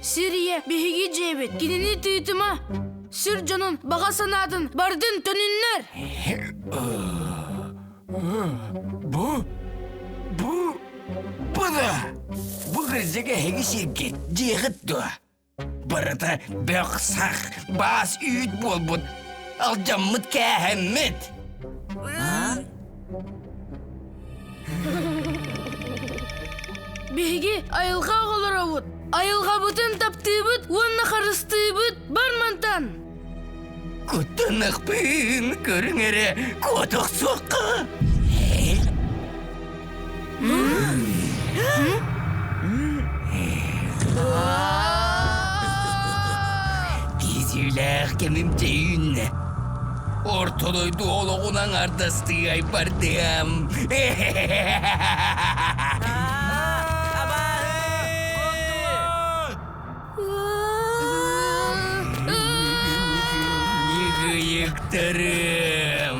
Сирия беги жебет, кинени тыйтыма. Сүр жонун бага санадын, бардын төнүннөр. Bu da. Bu kızıga hegi şirket cihit da. Barata böksak bas üyüt bol bud. Alcamıt kəhemmit. Беги айылга голоробут. Айылга бутын таптыйбыт, уонна харыстыйбыт, бармантан. Кутынық бүйін көріңері котық соққы. Тезіләқ кемімте үйінне. Ортодойду олығынан ардасты айбардым. Yıktırım.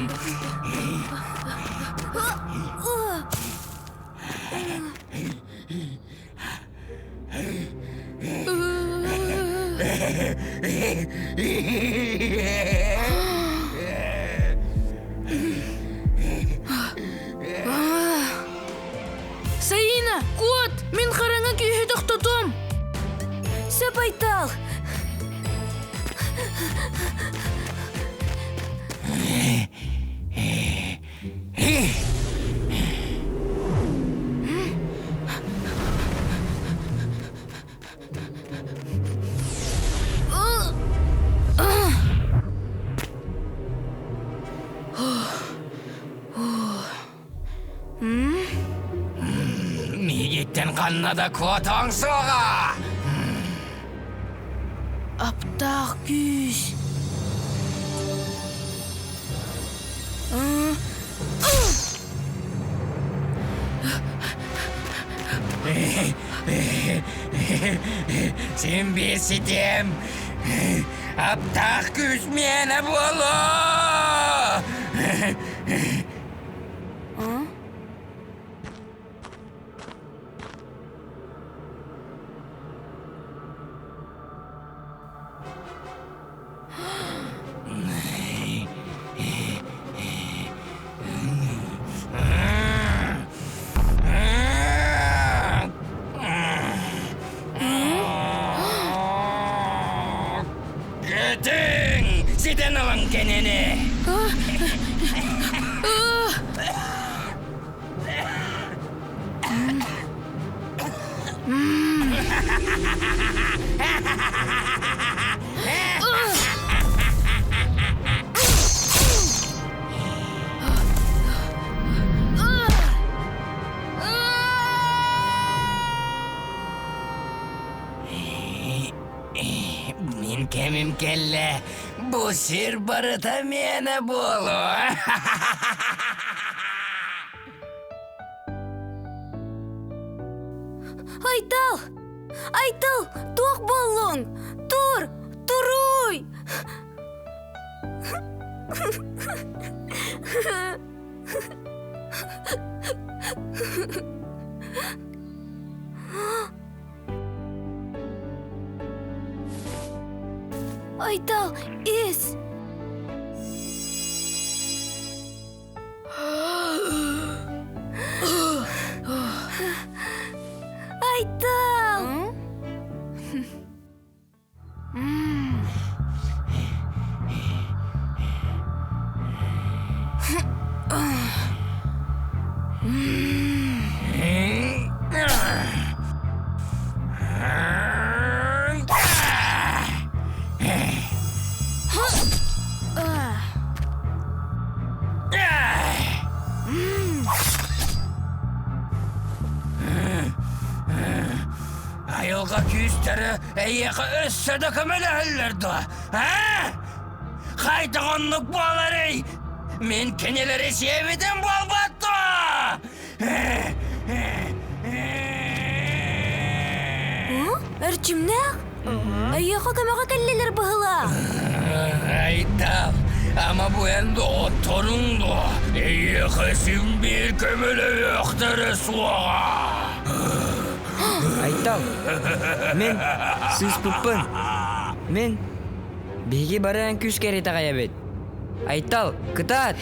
Sayina, кот, мен қараңа күйі тоқтатым. Сөп айтал. Мигеттен қанна да котоң соға. Аптақ күйіс. Sen besidim. Aptaq küs mene bolu. Götün! Siden alın kendini! Min kemim kelle, bu sir barıta mene bolu. Айтал! Айтал! Тоқ болуң! Тур! Туруй! Айтал, ес! Айтал! Ayolga küstері әйеқі өсседі көмелі әллерді. Қайтығынлық болары, мен кенелері севеден болбатты. Әрчімнәқ? Айяқа көмеға кәллелер бұғыла. Айтал, Ama bu endi ottorundu. Eyekesин bir kömele yoktere suağa. Айтал, мен сыспыппын. Мен биге баран күз керете кая бет. Айтал, кытат.